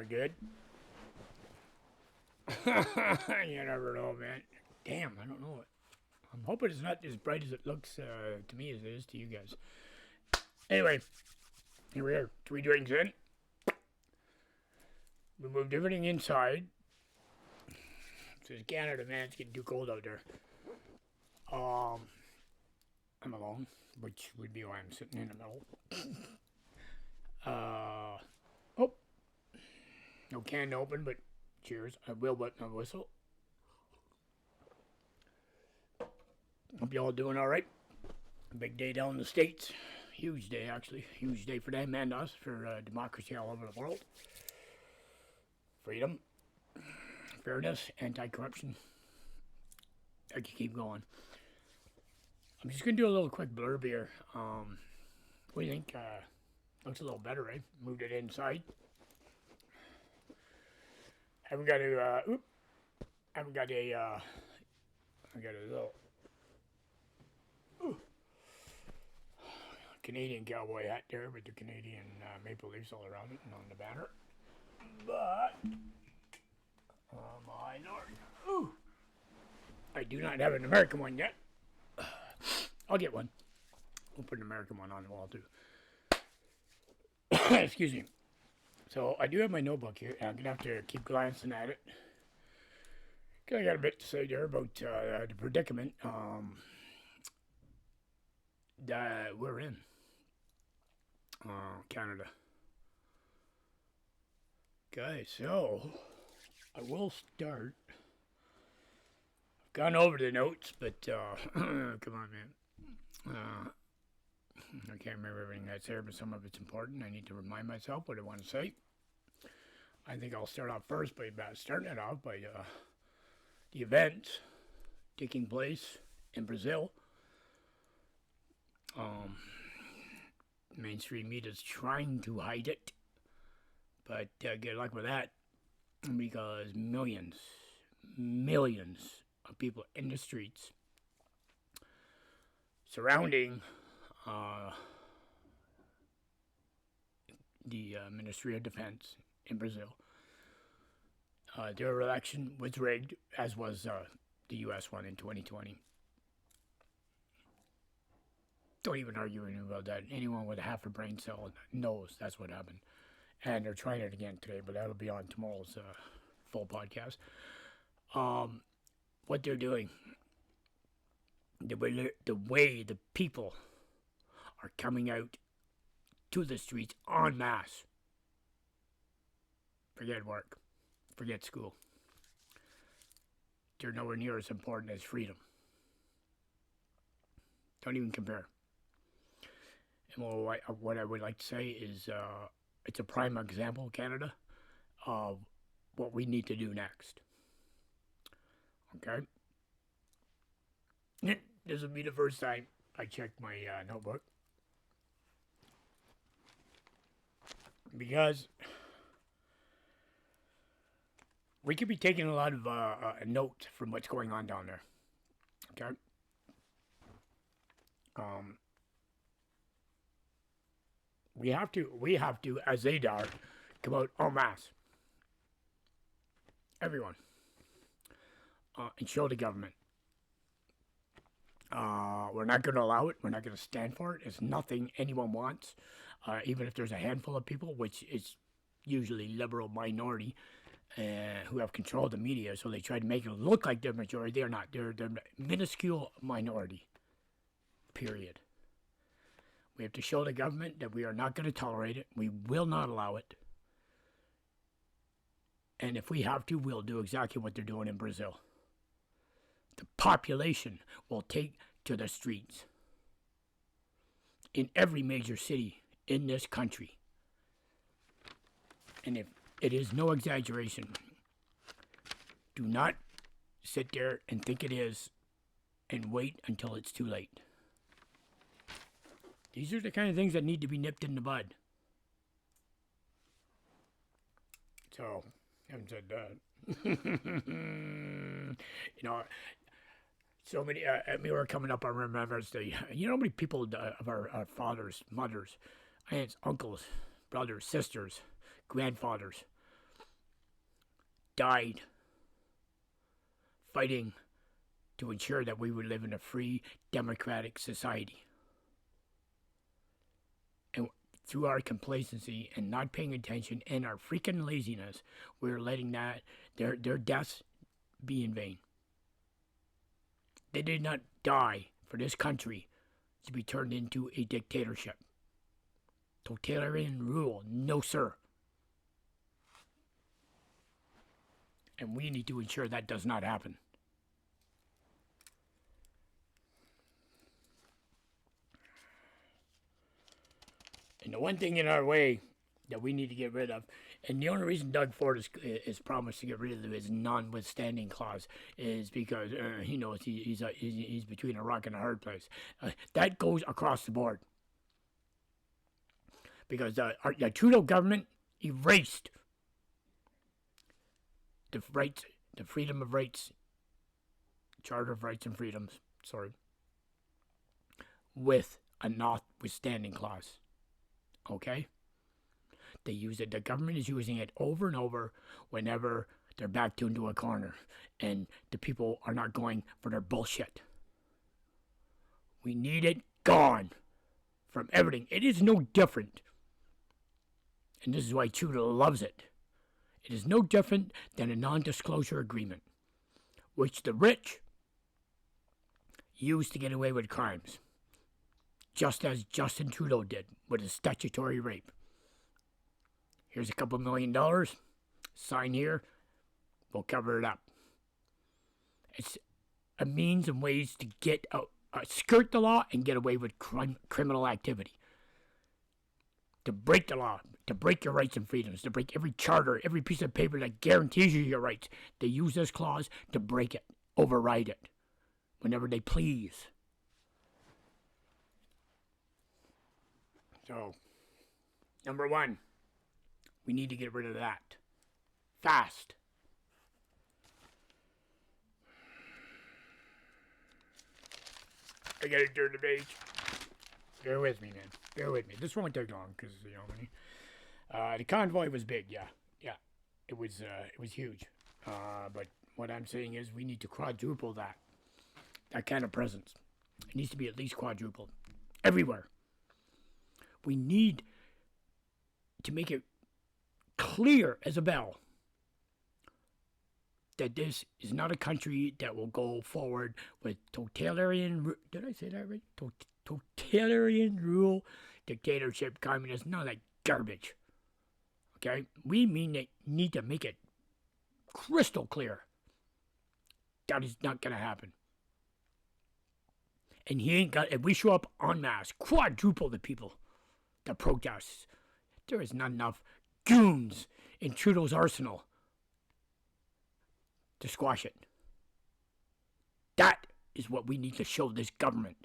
good. You never know, man. Damn, I don't know it. I'm hoping it's not as bright as it looks to me as it is to you guys. Anyway, here we are. 3 drinks in. We moved everything inside. So it's Canada, man. It's getting too cold out there. I'm alone, which would be why I'm sitting in the middle. Oh, no can open, but cheers. I will, but no whistle. Hope you all doing all right. Big day down in the States. Huge day, actually. Huge day for them and us, for democracy all over the world. Freedom, fairness, anti-corruption. I could keep going. I'm just going to do a little quick blurb here. What do you think? Looks a little better, right? Moved it inside. I got a little Canadian cowboy hat there with the Canadian maple leaves all around it and on the banner. But, my lord. I do not have an American one yet. I'll get one. We'll put an American one on the wall too. Excuse me. So I do have my notebook here, and I'm gonna have to keep glancing at it. I got a bit to say there about the predicament that we're in, Canada. Okay, so I will start. I've gone over the notes, but come on, man. I can't remember everything that's there, but some of it's important. I need to remind myself what I want to say. I think I'll start off first by starting it off by the events taking place in Brazil. Mainstream media is trying to hide it, but good luck with that, because millions of people in the streets surrounding the Ministry of Defense in Brazil. Their election was rigged, as was the U.S. one in 2020. Don't even argue about that. Anyone with a half a brain cell knows that's what happened. And they're trying it again today, but that'll be on tomorrow's full podcast. What they're doing, the way the people are coming out to the streets en masse. Forget work. Forget school. They're nowhere near as important as freedom. Don't even compare. And what I would like to say is it's a prime example, Canada, of what we need to do next. Okay? This will be the first time I check my notebook. Because we could be taking a lot of notes from what's going on down there. Okay? We have to, as they are, come out en masse. Everyone. And show the government. We're not going to allow it. We're not going to stand for it. It's nothing anyone wants. Even if there's a handful of people, which is usually liberal minority, who have control of the media, so they try to make it look like they're majority. They're not. They're minuscule minority. Period. We have to show the government that we are not going to tolerate it. We will not allow it. And if we have to, we'll do exactly what they're doing in Brazil. The population will take to the streets in every major city in this country. And if it is no exaggeration, do not sit there and think it is and wait until it's too late. These are the kind of things that need to be nipped in the bud. So, having said that, so many, we were coming up on Remembrance Day. You know how many people of our fathers, mothers, aunts, uncles, brothers, sisters, grandfathers, died fighting to ensure that we would live in a free, democratic society. And through our complacency and not paying attention and our freaking laziness, we're letting their deaths be in vain. They did not die for this country to be turned into a dictatorship. Totalitarian rule, no sir. And we need to ensure that does not happen. And the one thing in our way that we need to get rid of, and the only reason Doug Ford is promised to get rid of his non-withstanding clause is because he knows he's between a rock and a hard place. That goes across the board. Because the Trudeau government erased the rights, the Freedom of Rights, Charter of Rights and Freedoms, with a notwithstanding clause. Okay? They use it. The government is using it over and over whenever they're backed into a corner and the people are not going for their bullshit. We need it gone from everything. It is no different. And this is why Trudeau loves it. It is no different than a non-disclosure agreement, which the rich use to get away with crimes, just as Justin Trudeau did with his statutory rape. Here's a couple $1 million. Sign here. We'll cover it up. It's a means and ways to get skirt the law and get away with criminal activity. To break the law, to break your rights and freedoms, to break every charter, every piece of paper that guarantees you your rights. They use this clause to break it, override it, whenever they please. So, number one, we need to get rid of that. Fast. I gotta turn the page. Bear with me, man. Bear with me. This won't take long because the convoy was big. Yeah, it was huge. But what I'm saying is we need to quadruple that kind of presence. It needs to be at least quadrupled everywhere. We need to make it clear as a bell that this is not a country that will go forward with totalitarian. Did I say that right? Totalitarian rule, dictatorship, communism, none of that garbage. Okay? We need to make it crystal clear that is not going to happen. And if we show up en masse, quadruple the people that protest, there is not enough goons in Trudeau's arsenal to squash it. That is what we need to show this government.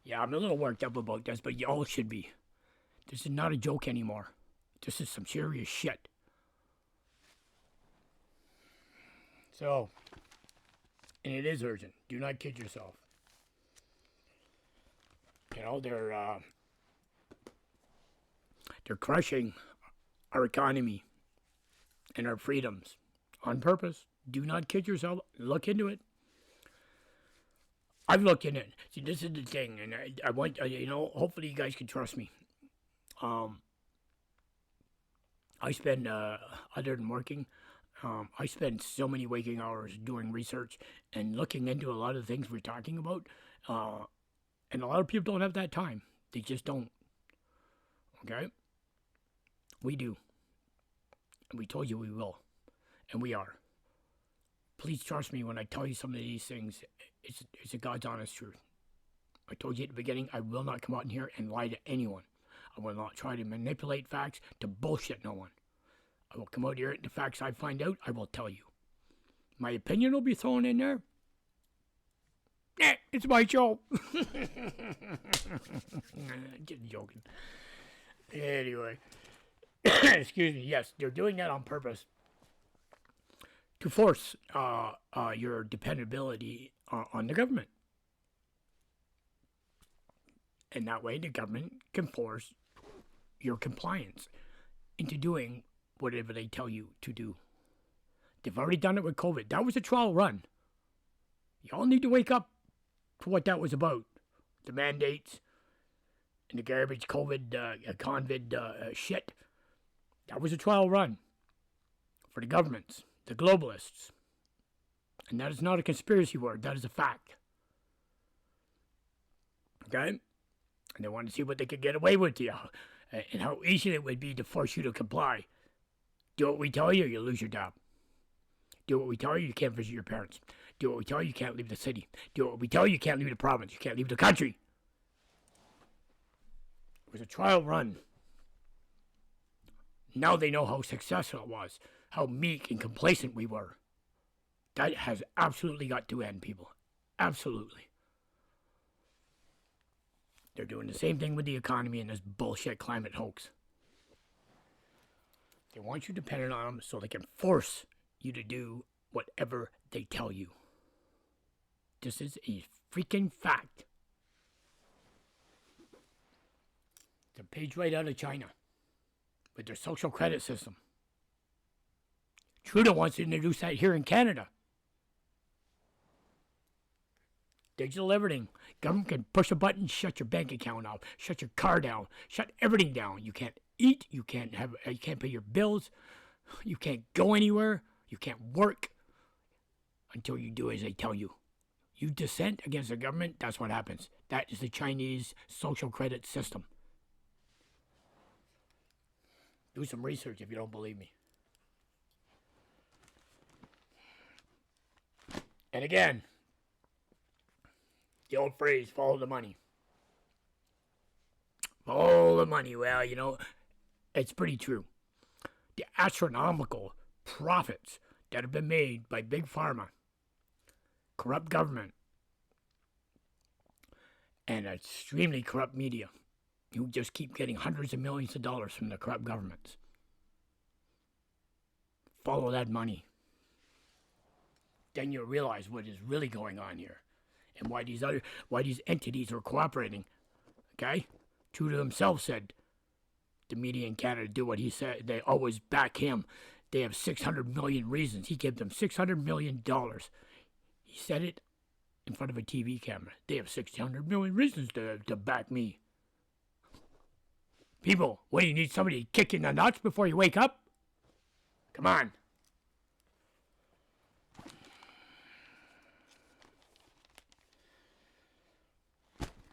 Yeah, I'm a little worked up about this, but you all should be. This is not a joke anymore. This is some serious shit. So, and it is urgent. Do not kid yourself. You know, they're crushing our economy and our freedoms on purpose. Do not kid yourself. Look into it. I've looked in it. See, this is the thing, and I want, hopefully you guys can trust me. I spend, other than working, I spend so many waking hours doing research and looking into a lot of the things we're talking about. And a lot of people don't have that time. They just don't. Okay? We do. And we told you we will. And we are. Please trust me when I tell you some of these things. It's a God's honest truth. I told you at the beginning, I will not come out in here and lie to anyone. I will not try to manipulate facts to bullshit no one. I will come out here, the facts I find out, I will tell you. My opinion will be thrown in there. It's my show. Just joking. Anyway. Excuse me. Yes, they're doing that on purpose. To force your dependability on the government. And that way the government can force your compliance. into doing whatever they tell you to do. They've already done it with COVID. That was a trial run. Y'all need to wake up to what that was about. The mandates and the garbage COVID shit. That was a trial run for the governments, the globalists. And that is not a conspiracy word. That is a fact. Okay? And they wanted to see what they could get away with to you and how easy it would be to force you to comply. Do what we tell you, you lose your job. Do what we tell you, you can't visit your parents. Do what we tell you, you can't leave the city. Do what we tell you, you can't leave the province. You can't leave the country. It was a trial run. Now they know how successful it was, how meek and complacent we were. That has absolutely got to end, people. Absolutely. They're doing the same thing with the economy and this bullshit climate hoax. They want you dependent on them so they can force you to do whatever they tell you. This is a freaking fact. It's a page right out of China with their social credit system. Trudeau wants to introduce that here in Canada. Digital everything. Government can push a button, shut your bank account off, shut your car down, shut everything down. You can't eat, you can't pay your bills, you can't go anywhere, you can't work until you do as they tell you. You dissent against the government, that's what happens. That is the Chinese social credit system. Do some research if you don't believe me. And again, the old phrase, follow the money. Follow the money. Well, you know, it's pretty true. The astronomical profits that have been made by Big Pharma, corrupt government, and extremely corrupt media, who just keep getting hundreds of millions of dollars from the corrupt governments. Follow that money. Then you'll realize what is really going on here. And why these entities are cooperating. Okay? Trudeau himself said the media in Canada do what he said. They always back him. They have 600 million reasons. He gave them $600 million. He said it in front of a TV camera. They have 600 million reasons to back me. People, what do you need somebody to kick you in the nuts before you wake up? Come on.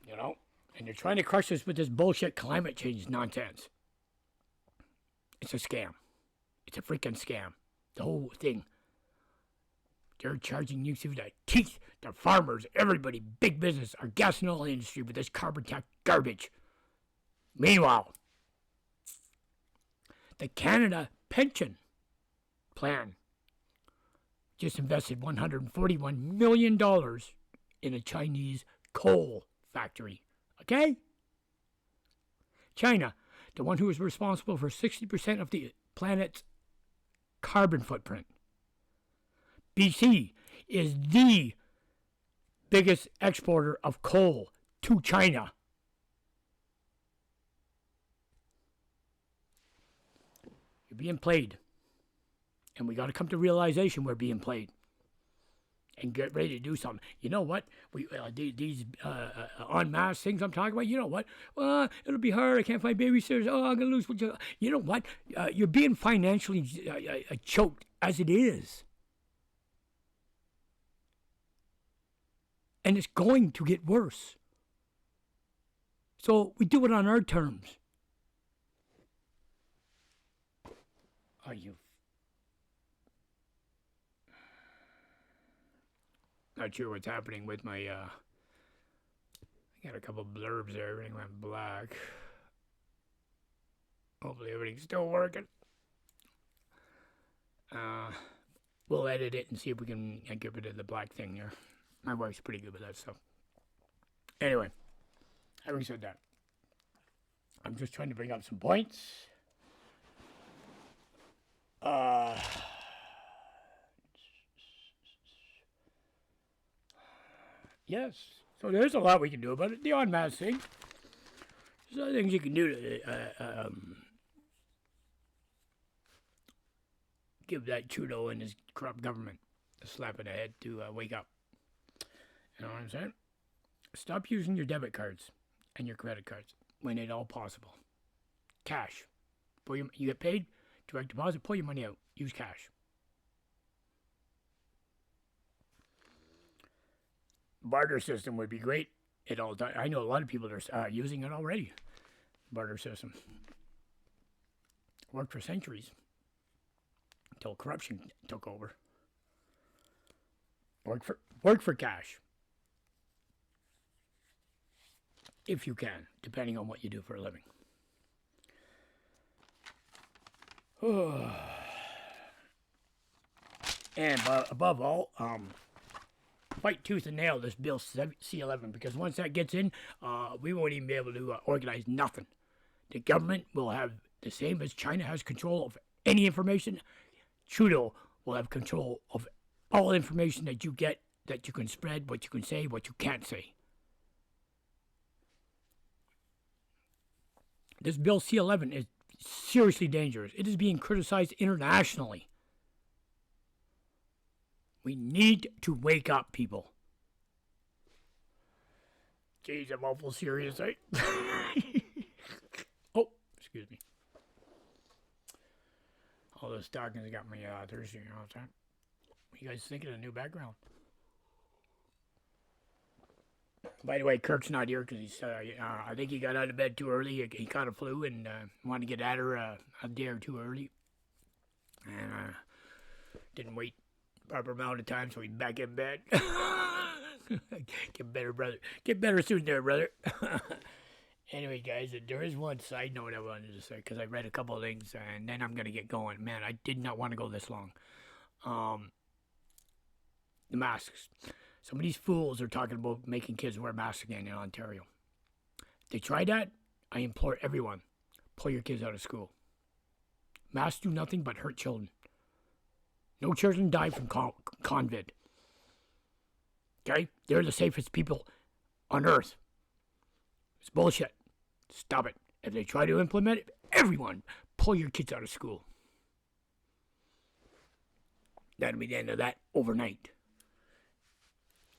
You know? And they're trying to crush us with this bullshit climate change nonsense. It's a scam. It's a freaking scam. The whole thing. They're charging you through the teeth. The farmers, everybody, big business, our gas and oil industry with this carbon tax garbage. Meanwhile, the Canada pension plan just invested $141 million in a Chinese coal factory. Okay? China, the one who is responsible for 60% of the planet's carbon footprint. BC is the biggest exporter of coal to China. You're being played. And we got to come to realization we're being played. And get ready to do something. You know what? These en masse things I'm talking about, you know what? Well, it'll be hard. I can't find babysitters. Oh, I'm going to lose. You know what? You're being financially choked as it is. And it's going to get worse. So we do it on our terms. Are you? Not sure what's happening with my, I got a couple blurbs there. Everything went black. Hopefully everything's still working. We'll edit it and see if we can get rid of the black thing here. My wife's pretty good with that stuff. Anyway, having said that, I'm just trying to bring up some points. Yes, so there's a lot we can do about it. The en masse thing. There's other things you can do to give that Trudeau and his corrupt government a slap in the head to wake up. You know what I'm saying? Stop using your debit cards and your credit cards when at all possible. Cash. You get paid, direct deposit, pull your money out. Use cash. Barter system would be great at all times. I know a lot of people that are using it already. Barter system. Worked for centuries until corruption took over. Work for cash. If you can, depending on what you do for a living. And above all, fight tooth and nail this Bill C-11, because once that gets in, we won't even be able to organize nothing. The government will have the same as China has control of any information. Trudeau will have control of all information that you get, that you can spread, what you can say, what you can't say. This Bill C-11 is seriously dangerous. It is being criticized internationally. We need to wake up, people. Jeez, I'm awful serious, eh? Oh, excuse me. All those stockings got me thirsty all the time. What you guys thinking of the new background? By the way, Kirk's not here because he's. I think he got out of bed too early. He caught a flu and wanted to get at her a day or two early, and didn't wait proper amount of time, so he's back in bed. Get better, brother. Get better soon, there, brother. Anyway, guys, there is one side note I wanted to say because I read a couple of things, and then I'm gonna get going. Man, I did not want to go this long. The masks. Some of these fools are talking about making kids wear masks again in Ontario. If they try that, I implore everyone, pull your kids out of school. Masks do nothing but hurt children. No children die from COVID. Okay? They're the safest people on earth. It's bullshit. Stop it. If they try to implement it, everyone, pull your kids out of school. That'll be the end of that overnight.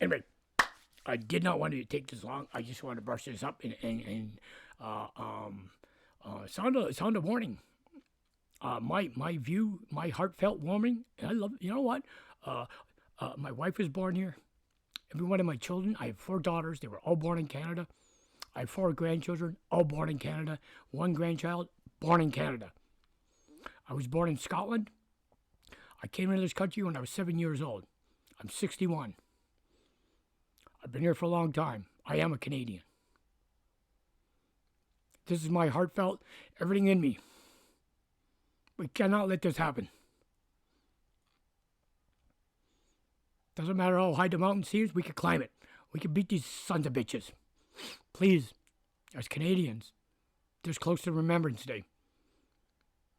Anyway, I did not want to take this long. I just wanted to brush this up and sound a warning. My view, my heartfelt warning. And I love. You know what? My wife was born here. Every one of my children. I have 4 daughters. They were all born in Canada. I have 4 grandchildren, all born in Canada. 1 grandchild born in Canada. I was born in Scotland. I came into this country when I was 7 years old. I'm 61. I've been here for a long time. I am a Canadian. This is my heartfelt, everything in me. We cannot let this happen. Doesn't matter how high the mountain seems, we can climb it. We can beat these sons of bitches. Please, as Canadians, this close to Remembrance Day,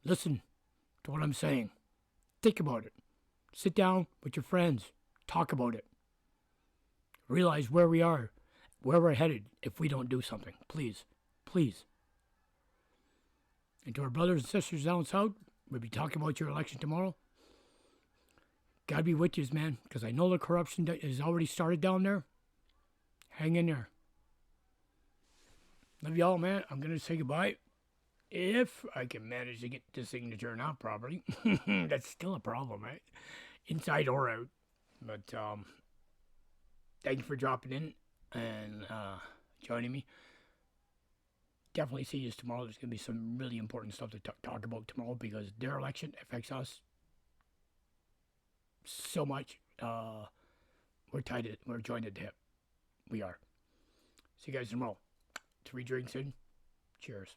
listen to what I'm saying. Think about it. Sit down with your friends. Talk about it. Realize where we are, where we're headed if we don't do something. Please. Please. And to our brothers and sisters down south, we'll be talking about your election tomorrow. God be with you, man, because I know the corruption that has already started down there. Hang in there. Love y'all, man. I'm going to say goodbye. If I can manage to get this thing to turn out properly. That's still a problem, right? Inside or out. But, thank you for dropping in and joining me. Definitely see you tomorrow. There's going to be some really important stuff to talk about tomorrow because their election affects us so much. We're joined at the hip. We are. See you guys tomorrow. 3 drinks in. Cheers.